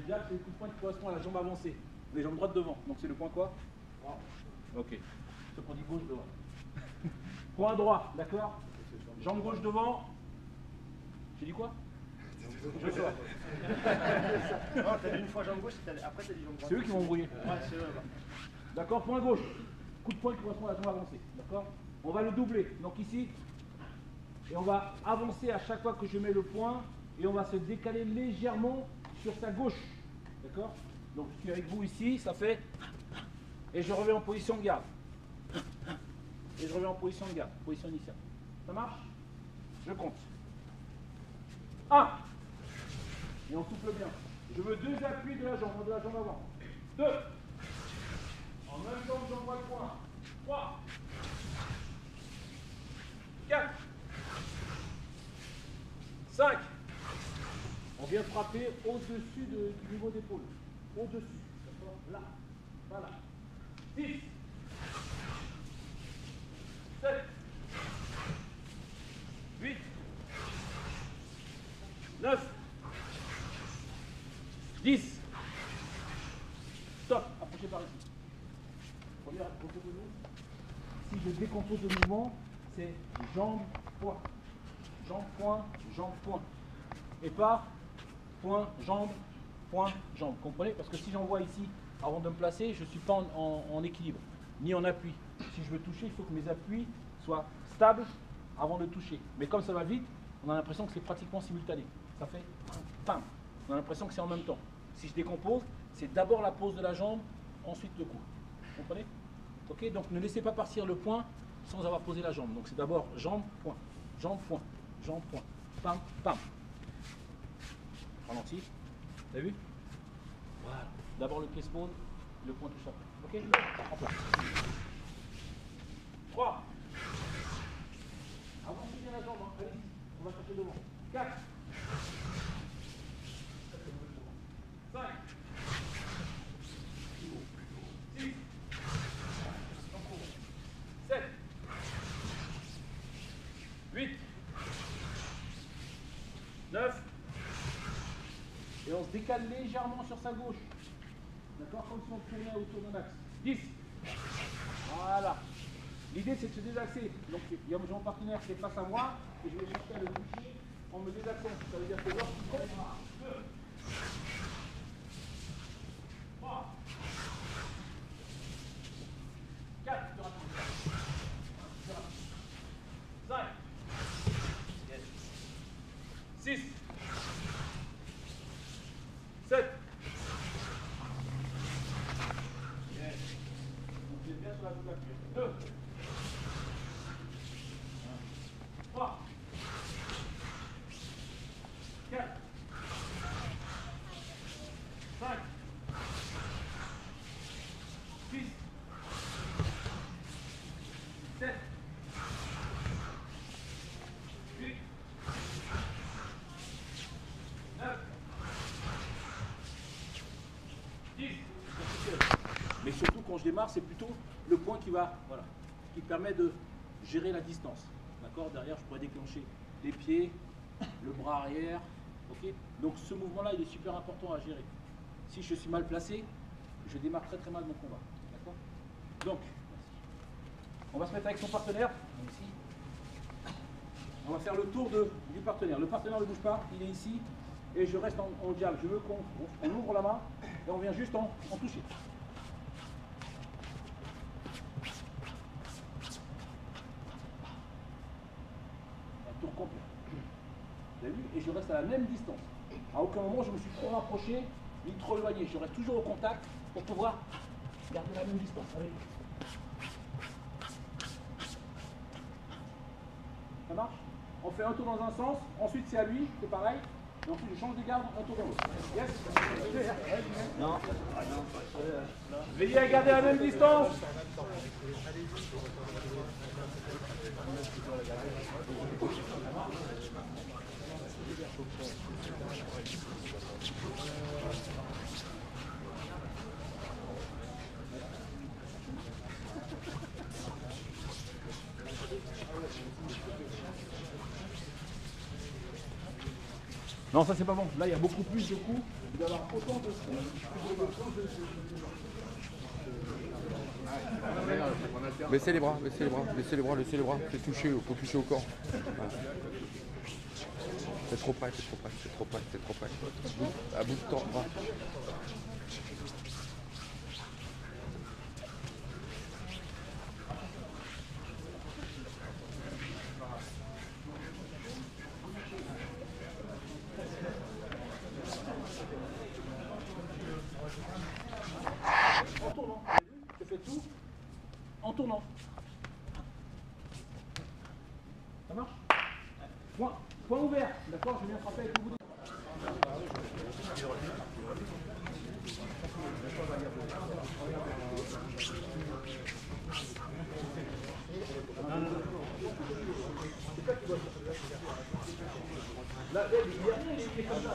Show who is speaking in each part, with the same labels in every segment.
Speaker 1: diable, c'est le coup de poing qui correspond à la jambe avancée. Les jambes droites devant. Donc c'est le point quoi? Ok. Ce qu'on dit gauche devant. Point droit, d'accord? Jambe gauche devant. J'ai dit quoi? Je sors.
Speaker 2: Non, t'as dit une fois jambe gauche, après t'as dit jambe droite.
Speaker 1: C'est eux qui vont embrouiller.
Speaker 2: Ouais, c'est eux.
Speaker 1: D'accord, point gauche. Coup de poing qui correspond à la jambe avancée. D'accord? On va le doubler. Donc ici, et on va avancer à chaque fois que je mets le poing, et on va se décaler légèrement sur sa gauche. D'accord? Donc je suis avec vous ici, ça fait, et je reviens en position de garde. Et je reviens en position de garde, position initiale. Ça marche? Je compte. 1. Et on souffle bien. Je veux 2 appuis de la jambe avant. 2. En même temps que j'envoie le poing. 3. 4. 5. On vient frapper au-dessus du niveau d'épaule. Au-dessus. D'accord? Là. Voilà. 6. 7. 8. 9. 10. Stop. Approchez par ici. Première compo de nous. Si je décompose le mouvement, c'est jambe, point. Jambe, point, jambe, point. Et pas point, jambe, point, jambe. Comprenez? Parce que si j'envoie ici, avant de me placer, je ne suis pas en équilibre, ni en appui. Si je veux toucher, il faut que mes appuis soient stables avant de toucher. Mais comme ça va vite, on a l'impression que c'est pratiquement simultané. Ça fait pam. On a l'impression que c'est en même temps. Si je décompose, c'est d'abord la pose de la jambe, ensuite le coup. Vous comprenez? Ok? Donc ne laissez pas partir le point sans avoir posé la jambe. Donc c'est d'abord jambe, point, jambe, point, jambe, point, pam, pam. Ralenti. T'as vu? Voilà. D'abord le pied se pose, le point touche après. Ok? En place. 3. Avancez bien la jambe, hein. Allez, on va chercher devant. 4. 5. 6. 7. 8. 9. Et on se décale légèrement sur sa gauche. D'accord? Comme si on tournait autour d'un axe. 10. Voilà. L'idée c'est de se désaxer. Donc il y a mon partenaire qui est face à moi et je vais chercher à le toucher en me désaxant. Ça veut dire que lorsqu'il compte 2, 3, 4, 5, 6, 7. On fait bien sur la double appui. 2, 3, 4, 5, 6, 7, 8, 9, 10. Mais surtout quand je démarre, c'est plutôt le point qui va, voilà, qui permet de gérer la distance. D'accord? Derrière, je pourrais déclencher les pieds, le bras arrière. Ok? Donc ce mouvement-là, il est super important à gérer. Si je suis mal placé, je démarre très très mal mon combat. D'accord? Donc, on va se mettre avec son partenaire. Ici. On va faire le tour du partenaire. Le partenaire ne bouge pas, il est ici. Et je reste en diable. Je veux qu'on ouvre la main et on vient juste en toucher. Un tour complet. Vous avez vu? Et je reste à la même distance. À aucun moment je me suis trop rapproché ni trop éloigné. Je reste toujours au contact pour pouvoir garder la même distance. Allez. Ça marche? On fait un tour dans un sens, ensuite c'est à lui, c'est pareil. Et ensuite je change de garde, un tour dans l'autre. Yes? Non. Veillez à garder la même distance. Non, ça c'est pas bon. Là, il y a beaucoup plus de coups. Il doit y avoir autant de
Speaker 3: Baissez les bras, baissez les bras, baissez les bras, laissez les bras. C'est touché, il faut toucher au corps. Voilà. C'est trop près, c'est trop près, c'est trop près, c'est trop près. À bout de temps, bras.
Speaker 1: En tournant. Je fais tout en tournant. Ça marche? Point ouvert. D'accord? Je viens frapper avec le bout de... Là, il est comme ça.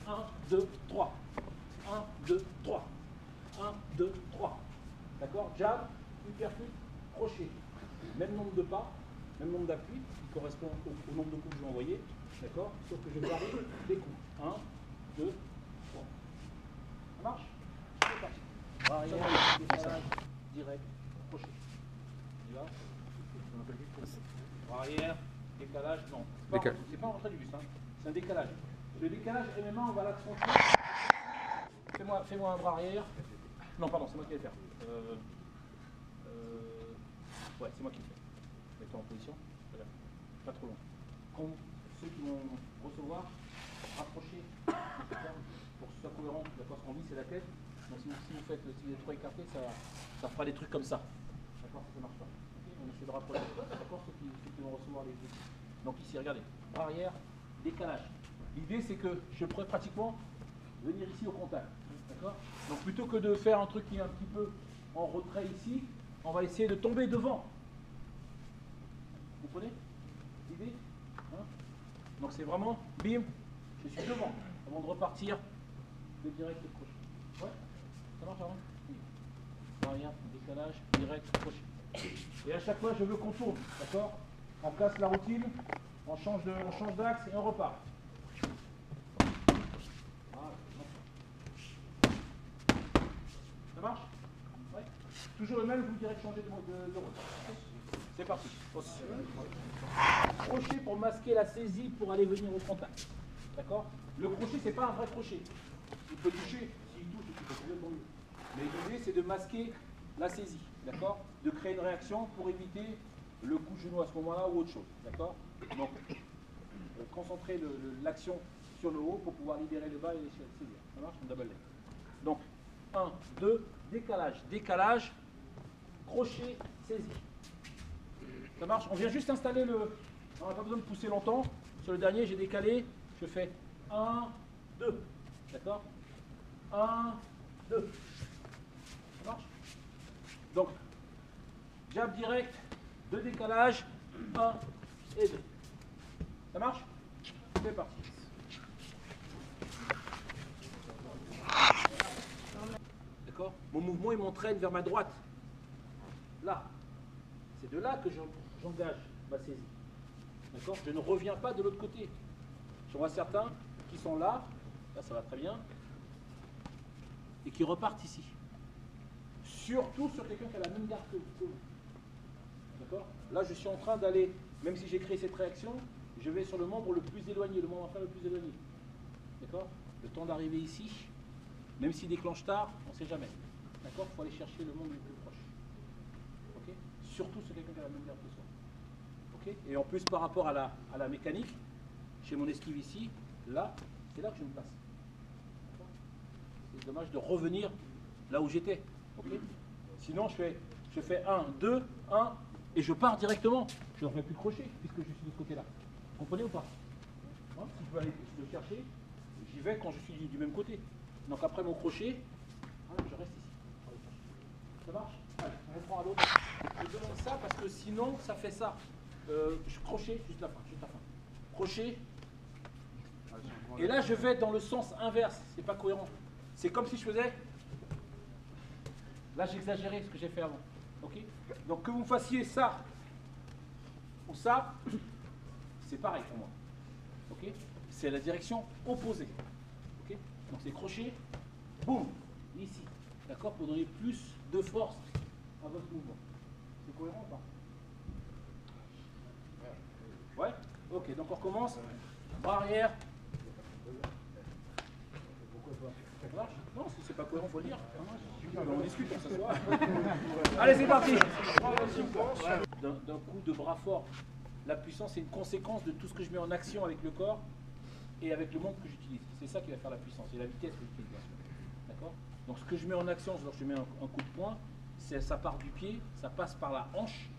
Speaker 1: Un, deux, trois. 1, 2, 3. 1, 2, 3. D'accord? Jab, uppercut, crochet. Même nombre de pas, même nombre d'appuis, qui correspond au nombre de coups que je vais envoyer. D'accord? Sauf que je varie les coups. 1, 2, 3. Ça marche? C'est parti. Arrière, décalage, direct, crochet. On y va? Arrière, décalage, non. C'est pas un retrait du buste, hein. C'est un décalage. Le décalage MMA, on va l'accentuer. Fais-moi un bras arrière. Non, pardon, c'est moi qui vais le faire. Ouais, c'est moi qui le fais. Mets-toi en position. Voilà. Pas trop long. Quand ceux qui vont recevoir, rapprochez pour que ce soit cohérent. D'accord, ce qu'on dit, c'est la tête. Donc si vous êtes trop écarté, ça fera des trucs comme ça. D'accord, ça ne marche pas. Okay, on essaie de rapprocher. D'accord, ceux qui vont recevoir les outils. Donc ici, regardez. Bras arrière, décalage. L'idée, c'est que je pourrais pratiquement venir ici au contact. D'accord? Donc plutôt que de faire un truc qui est un petit peu en retrait ici, on va essayer de tomber devant. Vous comprenez l'idée? Hein? Donc c'est vraiment, bim, je suis devant, avant de repartir de direct et crochet. Ouais? Ça marche avant? Oui. Arrière, décalage, direct, crochet. Et à chaque fois, je veux qu'on tourne. D'accord? On casse la routine, on change d'axe et on repart. Ça marche? Ouais. Toujours le même, je vous dirais de changer de rôle. C'est parti. Crochet pour masquer la saisie pour aller venir au contact. D'accord? Le crochet, c'est pas un vrai crochet. Il peut toucher, s'il touche, il peut trouver bon mieux. Mais l'idée, c'est de masquer la saisie. D'accord? De créer une réaction pour éviter le coup de genou à ce moment-là ou autre chose. D'accord? Donc, concentrer l'action sur le haut pour pouvoir libérer le bas et les saisir. Ça marche? On double leg. Donc, 1, 2, décalage, décalage, crochet, saisie. Ça marche? On vient juste installer le... On n'a pas besoin de pousser longtemps. Sur le dernier, j'ai décalé. Je fais 1, 2. D'accord? 1, 2. Ça marche? Donc, jab direct, 2 décalages, 1 et 2. Ça marche? C'est parti. D'accord? Mon mouvement, il m'entraîne vers ma droite. Là. C'est de là que j'engage ma saisie. D'accord? Je ne reviens pas de l'autre côté. J'en vois certains qui sont là, ça va très bien, et qui repartent ici. Surtout sur quelqu'un qui a la même garde que vous. D'accord? Là, je suis en train d'aller, même si j'ai créé cette réaction, je vais sur le membre le plus éloigné, le membre inférieur le plus éloigné. D'accord? Le temps d'arriver ici, même s'il déclenche tard, on ne sait jamais. D'accord? Il faut aller chercher le membre le plus proche. Ok? Surtout sur quelqu'un qui a la même garde que soi. Ok? Et en plus, par rapport à la mécanique, chez mon esquive ici, là, c'est là que je me place. C'est dommage de revenir là où j'étais. Okay? Sinon, je fais 1, 2, 1, et je pars directement. Je n'en fais plus de crochet puisque je suis de ce côté-là. Vous comprenez ou pas? Hein, si je veux aller le chercher, j'y vais quand je suis du même côté. Donc après mon crochet, hein, je reste ici. Ça marche? Allez, on reprend à l'autre. Je demande ça parce que sinon ça fait ça. Je crochet, juste la fin, crochet. Et là je vais dans le sens inverse, c'est pas cohérent. C'est comme si je faisais. Là j'ai exagéré ce que j'ai fait avant. Ok? Donc que vous fassiez ça ou ça, c'est pareil pour moi. Ok? C'est la direction opposée. Ok? Donc c'est crochet, boum, ici. D'accord? Pour donner plus de force à votre mouvement. C'est cohérent ou pas? Ouais? Ok, donc on recommence. Bras arrière. Pourquoi pas? Ça marche? Non, si c'est pas cohérent, il faut le dire. On discute, on s'assoit. Allez, c'est parti. D'un coup de bras fort. La puissance est une conséquence de tout ce que je mets en action avec le corps et avec le monde que j'utilise. C'est ça qui va faire la puissance, et la vitesse que j'utilise. D'accord? Donc ce que je mets en action, lorsque je mets un coup de poing, ça part du pied, ça passe par la hanche,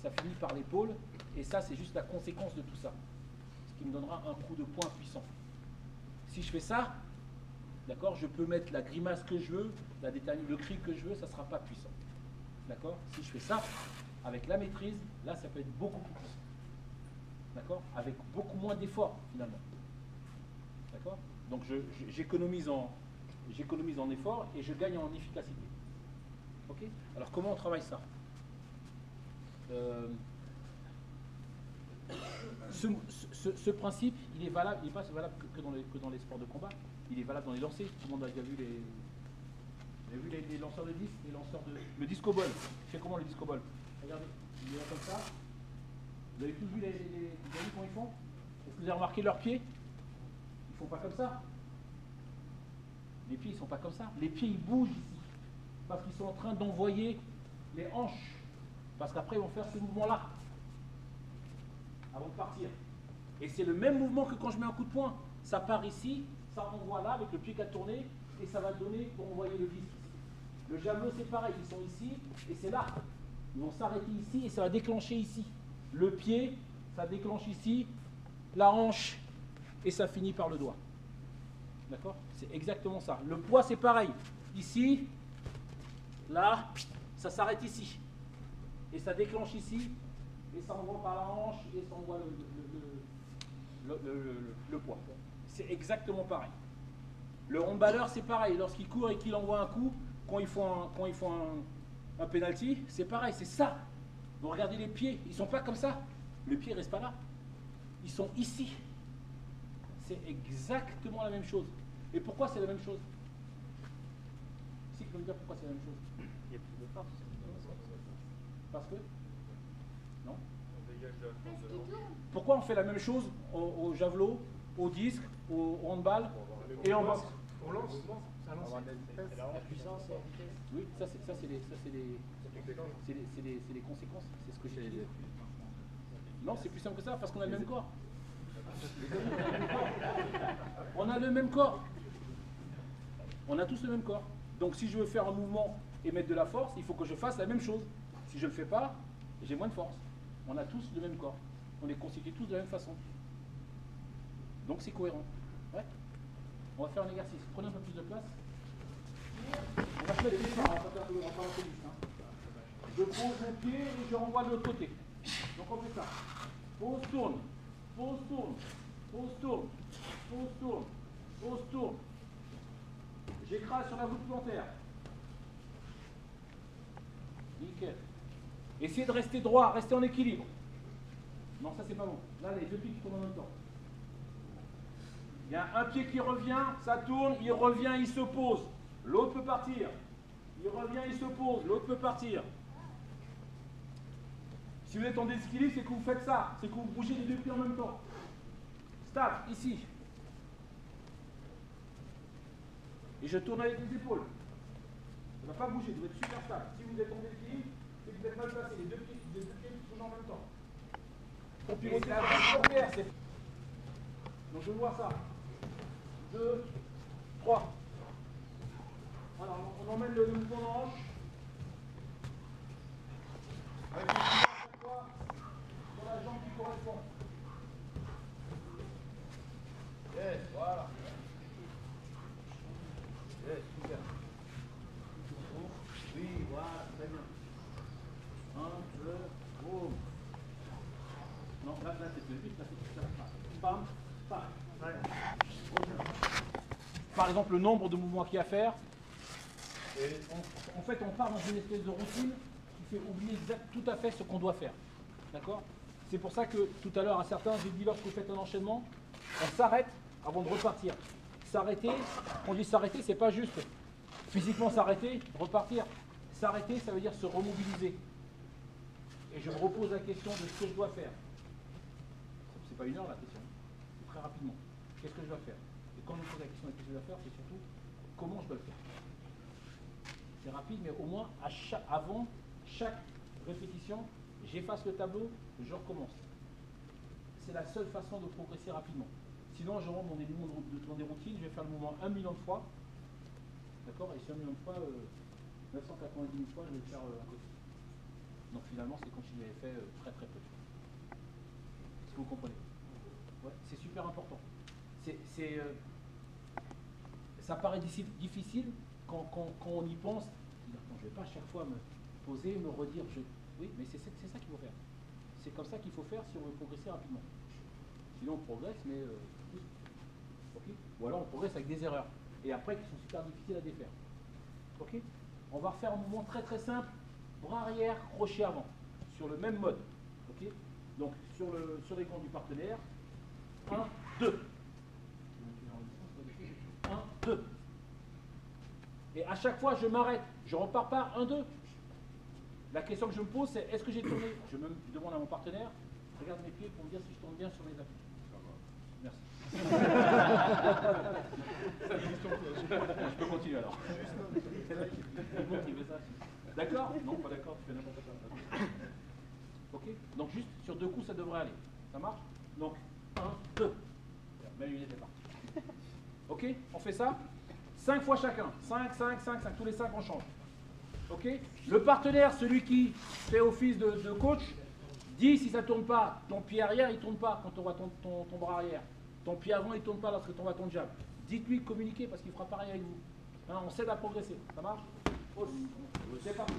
Speaker 1: ça finit par l'épaule, et ça c'est juste la conséquence de tout ça. Ce qui me donnera un coup de poing puissant. Si je fais ça, d'accord, je peux mettre la grimace que je veux, le cri que je veux, ça ne sera pas puissant. D'accord? Si je fais ça, avec la maîtrise, là ça peut être beaucoup plus puissant. D'accord? Avec beaucoup moins d'efforts finalement. D'accord? Donc j'économise en effort et je gagne en efficacité. Ok? Alors comment on travaille ça? Ce principe, il est valable, il n'est pas valable que dans les sports de combat, il est valable dans les lancers. Tout le monde a déjà vu les lanceurs de disques, le disco ball. C'est comment le disco ball? Regardez, il est là comme ça. Vous avez tous vu vous avez vu comment ils font? Est-ce que vous avez remarqué leurs pieds? Ils ne font pas comme ça. Les pieds, ils ne sont pas comme ça. Les pieds, ils bougent ici. Parce qu'ils sont en train d'envoyer les hanches. Parce qu'après, ils vont faire ce mouvement-là. Avant de partir. Et c'est le même mouvement que quand je mets un coup de poing. Ça part ici, ça envoie là avec le pied qui a tourné, et ça va donner pour envoyer le disque ici. Le javelot, c'est pareil. Ils sont ici, et c'est là. Ils vont s'arrêter ici, et ça va déclencher ici. Le pied, ça déclenche ici, la hanche, et ça finit par le doigt. D'accord? C'est exactement ça. Le poids, c'est pareil. Ici, là, ça s'arrête ici. Et ça déclenche ici, et ça envoie par la hanche, et ça envoie le poids. C'est exactement pareil. Le handballeur, c'est pareil. Lorsqu'il court et qu'il envoie un coup, quand il faut un penalty, c'est pareil, c'est ça. Vous regardez les pieds, ils ne sont pas comme ça. Le pied ne reste pas là. Ils sont ici. C'est exactement la même chose. Et pourquoi c'est la même chose? Si, je peux me dire pourquoi c'est la même chose.
Speaker 2: Il y a plus de force.
Speaker 1: Parce que? Non? Pourquoi on fait la même chose au javelot, au disque, au handball et en boxe?
Speaker 4: On lance, ça lance.
Speaker 2: La puissance et la vitesse.
Speaker 1: Oui, ça c'est les conséquences. C'est ce que j'ai dit. Non, c'est plus simple que ça, parce qu'on a le même corps. On a le même corps. On a tous le même corps. Donc si je veux faire un mouvement et mettre de la force, il faut que je fasse la même chose. Si je ne le fais pas, j'ai moins de force. On a tous le même corps. On est constitués tous de la même façon. Donc c'est cohérent. Ouais. On va faire un exercice. Prenez un peu plus de place. On va se mettre ici, on va faire un peu vite, hein. Je pose mon pied et je renvoie de l'autre côté. Donc on fait ça. Pose, tourne. Pose, tourne. Pose, tourne. Pose, tourne. Pose, tourne. J'écrase sur la voûte plantaire. Nickel. Essayez de rester droit, rester en équilibre. Non, ça c'est pas bon. Là, les deux pieds qui tournent en même temps. Il y a un pied qui revient, ça tourne, il revient, il se pose. L'autre peut partir. Il revient, il se pose. L'autre peut partir. Si vous êtes en déséquilibre, c'est que vous faites ça. C'est que vous bougez les deux pieds en même temps. Stable, ici. Et je tourne avec les épaules. Ça ne va pas bouger, vous êtes super stable. Si vous êtes en déséquilibre, c'est que vous êtes mal placé. Les deux pieds qui tournent en même temps. Pour pivoter la première, c'est. Donc je veux voir ça. 2, 3. Alors on emmène le mouvement en hanche. Avec au fond. Yes, voilà. Yes, super. Oui, voilà, très bien. 1, 2, boum. Non, là c'est plus vite, là c'est plus vite. Bam, bam. Par exemple, le nombre de mouvements qu'il y a à faire. Et en fait, on part dans une espèce de routine qui fait oublier tout à fait ce qu'on doit faire. D'accord? C'est pour ça que tout à l'heure, à certains, j'ai dit lorsque vous faites un enchaînement, on s'arrête avant de repartir. S'arrêter, quand on dit s'arrêter, c'est pas juste physiquement s'arrêter, repartir. S'arrêter, ça veut dire se remobiliser. Et je me repose la question de ce que je dois faire. C'est pas une heure la question, c'est très rapidement. Qu'est-ce que je dois faire? Et quand je me pose la question de qu'est-ce que je dois faire, c'est surtout comment je dois le faire. C'est rapide, mais au moins avant chaque répétition, j'efface le tableau, je recommence. C'est la seule façon de progresser rapidement. Sinon, je rentre dans des routines, je vais faire le mouvement 1 million de fois. D'accord? Et sur 1 million de fois, 990 000 fois, je vais le faire à côté. Donc finalement, c'est comme si j'avais fait très très peu. Est-ce que vous comprenez? Ouais, c'est super important. Ça paraît difficile quand on y pense. Je ne vais pas à chaque fois me poser, me redire. Oui, mais c'est ça qu'il faut faire. C'est comme ça qu'il faut faire si on veut progresser rapidement. Sinon, on progresse, mais okay. Ou alors on progresse avec des erreurs. Et après, qui sont super difficiles à défaire. Ok? On va refaire un mouvement très très simple. Bras arrière, crochet avant. Sur le même mode. Ok? Donc, sur les gants du partenaire. 1, 2. 1, 2. Et à chaque fois, je m'arrête. Je ne repars pas 1, 2. La question que je me pose, c'est est-ce que j'ai tourné? Je demande à mon partenaire, regarde mes pieds pour me dire si je tourne bien sur mes appuis. Merci. Je peux continuer alors. D'accord? Non, pas d'accord, tu fais n'importe quoi. Ok? Donc juste sur 2 coups, ça devrait aller. Ça marche? Donc 1, 2. Même unité est partie. Ok? On fait ça? 5 fois chacun. 5, 5, 5, 5. Tous les 5, on change. Ok? Le partenaire, celui qui fait office de coach, dit si ça ne tourne pas, ton pied arrière, il ne tourne pas quand on voit ton bras arrière. Ton pied avant, il ne tourne pas lorsque tu vois ton jab. Dites-lui de communiquer parce qu'il fera pareil avec vous. Hein, on s'aide à progresser. Ça marche? C'est parti.